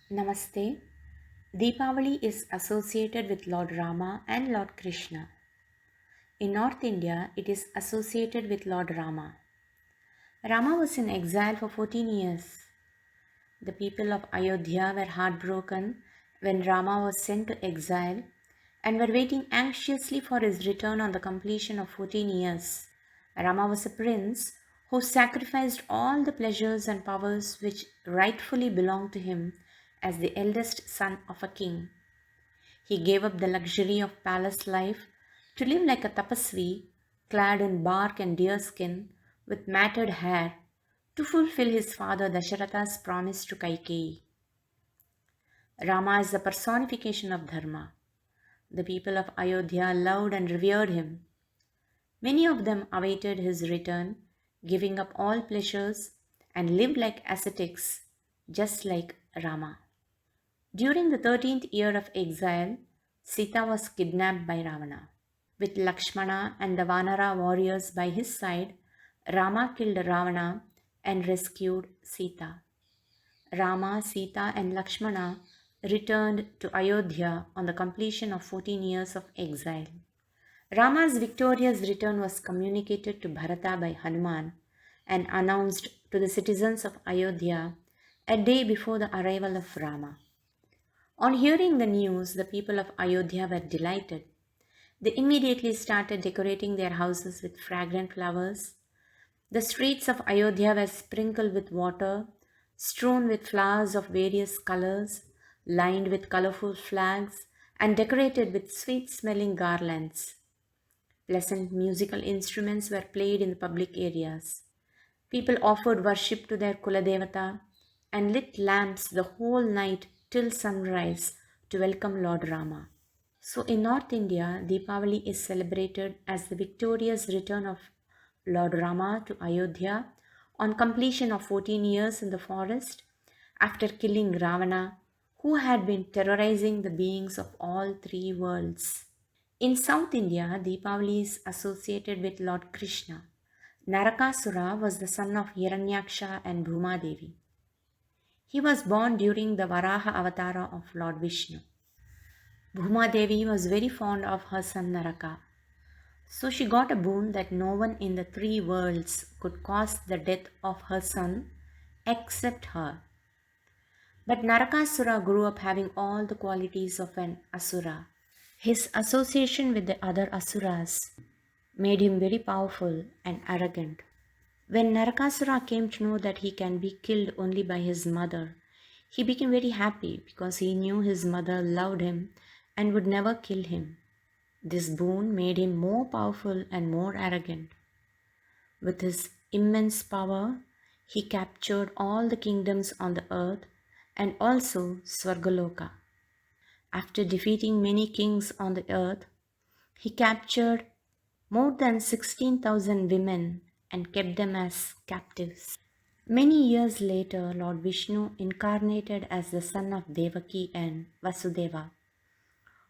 Namaste. Deepavali is associated with Lord Rama and Lord Krishna. In North India, it is associated with Lord Rama. Rama was in exile for 14 years. The people of Ayodhya were heartbroken when Rama was sent to exile and were waiting anxiously for his return on the completion of 14 years. Rama was a prince who sacrificed all the pleasures and powers which rightfully belonged to him as the eldest son of a king. He gave up the luxury of palace life to live like a tapasvi, clad in bark and deerskin, with matted hair, to fulfill his father Dasharatha's promise to Kaikeyi. Rama is the personification of Dharma. The people of Ayodhya loved and revered him. Many of them awaited his return, giving up all pleasures, and lived like ascetics, just like Rama. During the 13th year of exile, Sita was kidnapped by Ravana. With Lakshmana and the Vanara warriors by his side, Rama killed Ravana and rescued Sita. Rama, Sita, and Lakshmana returned to Ayodhya on the completion of 14 years of exile. Rama's victorious return was communicated to Bharata by Hanuman and announced to the citizens of Ayodhya a day before the arrival of Rama. On hearing the news, the people of Ayodhya were delighted. They immediately started decorating their houses with fragrant flowers. The streets of Ayodhya were sprinkled with water, strewn with flowers of various colors, lined with colorful flags, and decorated with sweet smelling garlands. Pleasant musical instruments were played in the public areas. People offered worship to their Kuladevata and lit lamps the whole night till sunrise to welcome Lord Rama. So, in North India, Deepavali is celebrated as the victorious return of Lord Rama to Ayodhya on completion of 14 years in the forest after killing Ravana, who had been terrorizing the beings of all three worlds. In South India, Deepavali is associated with Lord Krishna. Narakasura was the son of Hiranyaksha and Bhumadevi. He was born during the Varaha avatara of Lord Vishnu. Bhumadevi was very fond of her son Naraka. So she got a boon that no one in the three worlds could cause the death of her son except her. But Narakasura grew up having all the qualities of an Asura. His association with the other Asuras made him very powerful and arrogant. When Narakasura came to know that he can be killed only by his mother, he became very happy because he knew his mother loved him and would never kill him. This boon made him more powerful and more arrogant. With his immense power, he captured all the kingdoms on the earth and also Swargaloka. After defeating many kings on the earth, he captured more than 16,000 women and kept them as captives. Many years later, Lord Vishnu incarnated as the son of Devaki and Vasudeva.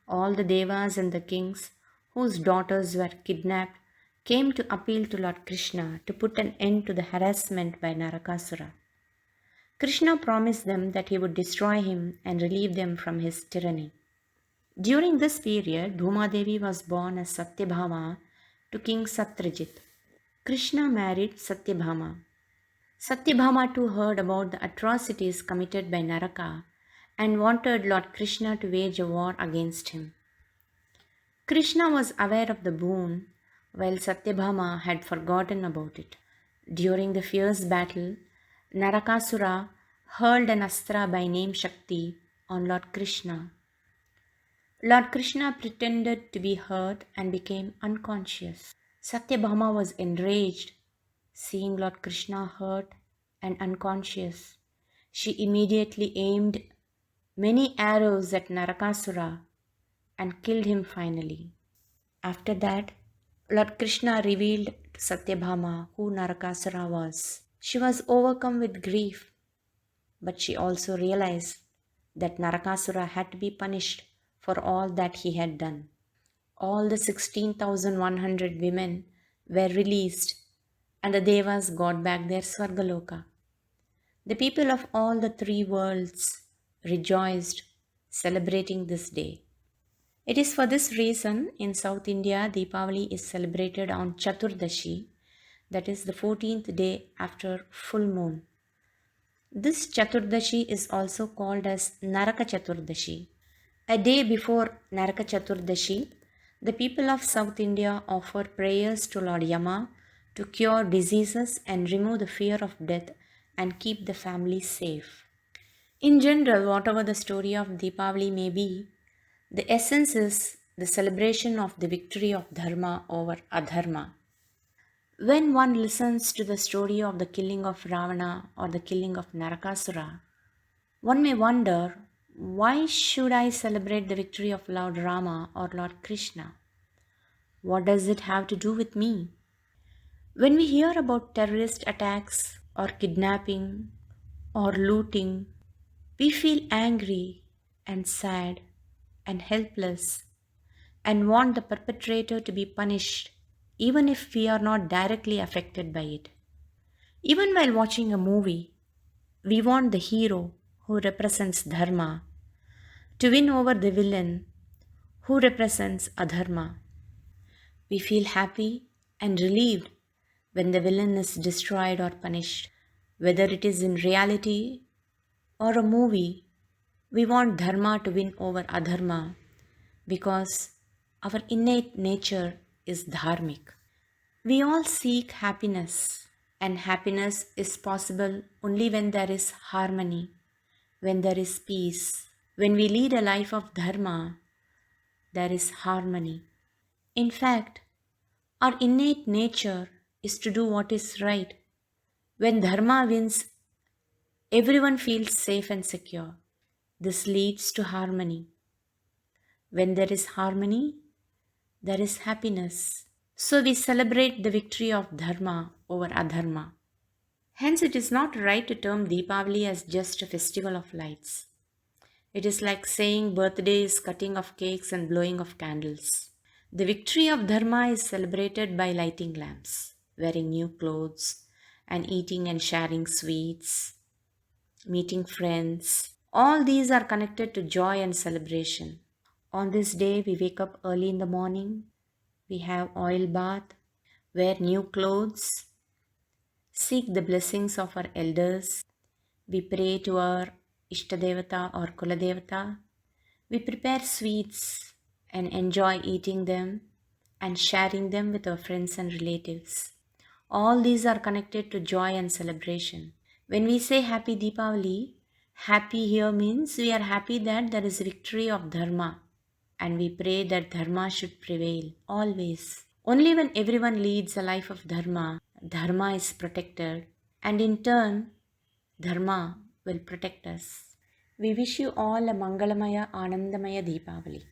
All the devas and the kings whose daughters were kidnapped came to appeal to Lord Krishna to put an end to the harassment by Narakasura. Krishna promised them that he would destroy him and relieve them from his tyranny. During this period, Bhumadevi was born as Satyabhama to King Satyajit. Krishna married Satyabhama. Satyabhama too heard about the atrocities committed by Naraka and wanted Lord Krishna to wage a war against him. Krishna was aware of the boon, while Satyabhama had forgotten about it. During the fierce battle, Narakasura hurled an astra by name Shakti on Lord Krishna. Lord Krishna pretended to be hurt and became unconscious. Satyabhama was enraged, seeing Lord Krishna hurt and unconscious. She immediately aimed many arrows at Narakasura and killed him finally. After that, Lord Krishna revealed to Satyabhama who Narakasura was. She was overcome with grief, but she also realized that Narakasura had to be punished for all that he had done. All the 16,100 women were released and the Devas got back their Swargaloka. The people of all the three worlds rejoiced, celebrating this day. It is for this reason in South India, Deepavali is celebrated on Chaturdashi, that is the 14th day after full moon. This Chaturdashi is also called as Naraka Chaturdashi. A day before Naraka Chaturdashi, the people of South India offer prayers to Lord Yama to cure diseases and remove the fear of death and keep the family safe. In general, whatever the story of Deepavali may be, the essence is the celebration of the victory of Dharma over Adharma. When one listens to the story of the killing of Ravana or the killing of Narakasura, one may wonder, why should I celebrate the victory of Lord Rama or Lord Krishna? What does it have to do with me? When we hear about terrorist attacks or kidnapping or looting, we feel angry and sad and helpless and want the perpetrator to be punished even if we are not directly affected by it. Even while watching a movie, we want the hero who represents Dharma to win over the villain who represents Adharma. We feel happy and relieved when the villain is destroyed or punished. Whether it is in reality or a movie, we want Dharma to win over Adharma because our innate nature is dharmic. We all seek happiness, and happiness is possible only when there is harmony, when there is peace. When we lead a life of Dharma, there is harmony. In fact, our innate nature is to do what is right. When Dharma wins, everyone feels safe and secure. This leads to harmony. When there is harmony, there is happiness. So we celebrate the victory of Dharma over Adharma. Hence, it is not right to term Deepavali as just a festival of lights. It is like saying birthday is cutting of cakes and blowing of candles. The victory of Dharma is celebrated by lighting lamps, wearing new clothes, and eating and sharing sweets, meeting friends. All these are connected to joy and celebration. On this day, we wake up early in the morning, we have oil bath, wear new clothes, seek the blessings of our elders, we pray to our Ishtadevata or Kuladevata, we prepare sweets and enjoy eating them and sharing them with our friends and relatives. All these are connected to joy and celebration. When we say Happy Deepavali, happy here means we are happy that there is victory of Dharma, and we pray that Dharma should prevail always. Only when everyone leads a life of Dharma, Dharma is protected, and in turn, Dharma will protect us. We wish you all a Mangalamaya Anandamaya Deepavali.